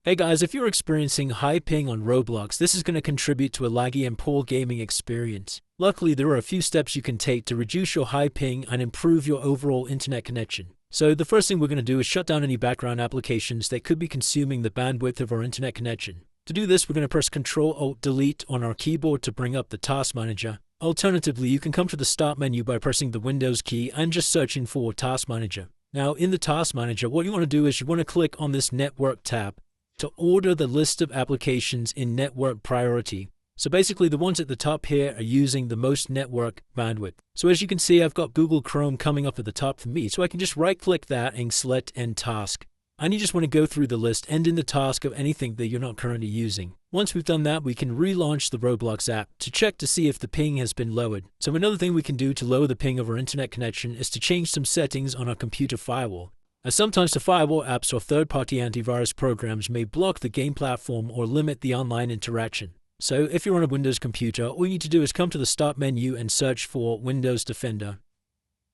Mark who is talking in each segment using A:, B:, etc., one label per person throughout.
A: Hey guys, if you're experiencing high ping on Roblox, this is going to contribute to a laggy and poor gaming experience. Luckily, there are a few steps you can take to reduce your high ping and improve your overall internet connection. So the first thing we're going to do is shut down any background applications that could be consuming the bandwidth of our internet connection. To do this, we're going to press Ctrl-Alt-Delete on our keyboard to bring up the Task Manager. Alternatively, you can come to the Start menu by pressing the Windows key and just searching for Task Manager. Now, in the Task Manager, what you want to do is you want to click on this Network tab to order the list of applications in network priority. So basically the ones at the top here are using the most network bandwidth. So as you can see, I've got Google Chrome coming up at the top for me. So I can just right click that and select End Task. And you just want to go through the list, ending the task of anything that you're not currently using. Once we've done that, we can relaunch the Roblox app to check to see if the ping has been lowered. So another thing we can do to lower the ping of our internet connection is to change some settings on our computer firewall. As sometimes the firewall apps or third-party antivirus programs may block the game platform or limit the online interaction. So if you're on a Windows computer, all you need to do is come to the Start menu and search for Windows Defender.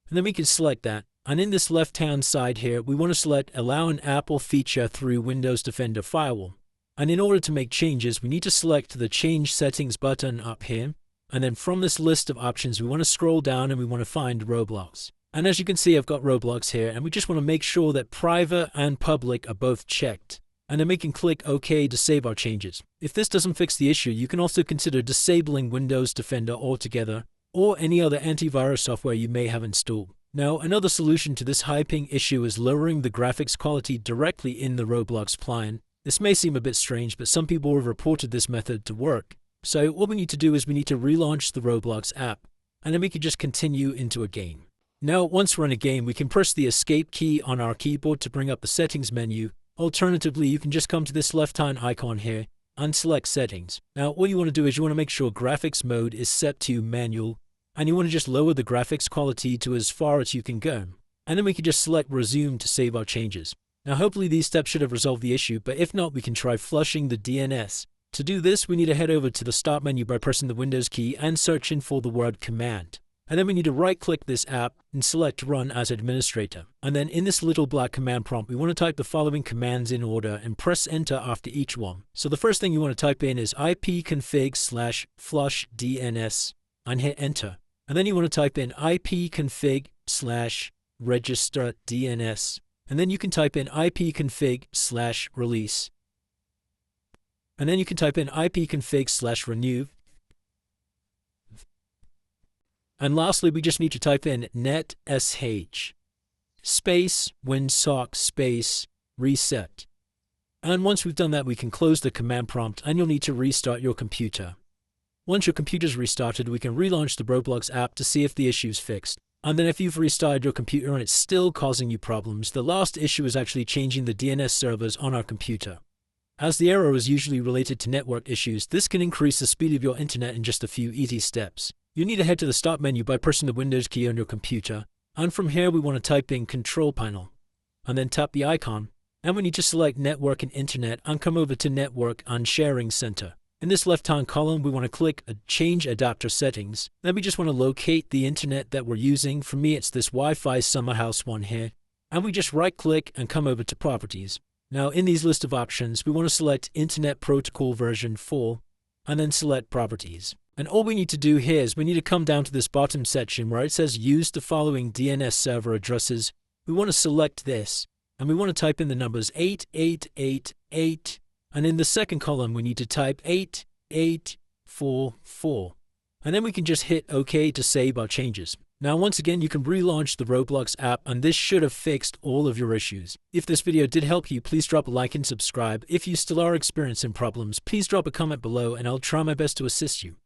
A: And then we can select that. And in this left-hand side here, we want to select Allow an app or feature through Windows Defender Firewall. And in order to make changes, we need to select the Change Settings button up here. And then from this list of options, we want to scroll down and we want to find Roblox. And as you can see, I've got Roblox here, and we just want to make sure that private and public are both checked. And then we can click OK to save our changes. If this doesn't fix the issue, you can also consider disabling Windows Defender altogether, or any other antivirus software you may have installed. Now, another solution to this high ping issue is lowering the graphics quality directly in the Roblox client. This may seem a bit strange, but some people have reported this method to work. So what we need to do is we need to relaunch the Roblox app, and then we can just continue into a game. Now, once we're in a game, we can press the Escape key on our keyboard to bring up the Settings menu. Alternatively, you can just come to this left-hand icon here and select Settings. Now, what you want to do is you want to make sure Graphics Mode is set to Manual, and you want to just lower the graphics quality to as far as you can go. And then we can just select Resume to save our changes. Now, hopefully these steps should have resolved the issue, but if not, we can try flushing the DNS. To do this, we need to head over to the Start menu by pressing the Windows key and searching for the word Command. And then we need to right-click this app and select Run as Administrator. And then in this little black command prompt, we want to type the following commands in order and press Enter after each one. So the first thing you want to type in is ipconfig/flush DNS and hit Enter. And then you want to type in ipconfig/register DNS. And then you can type in ipconfig/release. And then you can type in ipconfig/renew. And lastly, we just need to type in netsh space winsock space reset. And once we've done that, we can close the command prompt and you'll need to restart your computer. Once your computer's restarted, we can relaunch the Roblox app to see if the issue's fixed. And then if you've restarted your computer and it's still causing you problems, the last issue is actually changing the DNS servers on our computer. As the error is usually related to network issues, this can increase the speed of your internet in just a few easy steps. You need to head to the Start menu by pressing the Windows key on your computer, and from here we want to type in Control Panel, and then tap the icon, and we need to select Network and Internet and come over to Network and Sharing Center. In this left-hand column, we want to click Change Adapter Settings. Then we just want to locate the internet that we're using. For me, it's this Wi-Fi Summer House one here, and we just right-click and come over to Properties. Now, in these list of options, we want to select Internet Protocol version 4, and then select Properties. And all we need to do here is we need to come down to this bottom section where it says use the following DNS server addresses. We want to select this, and we want to type in the numbers 8888, and in the second column we need to type 8844. And then we can just hit OK to save our changes. Now once again, you can relaunch the Roblox app and this should have fixed all of your issues. If this video did help you, please drop a like and subscribe. If you still are experiencing problems, please drop a comment below and I'll try my best to assist you.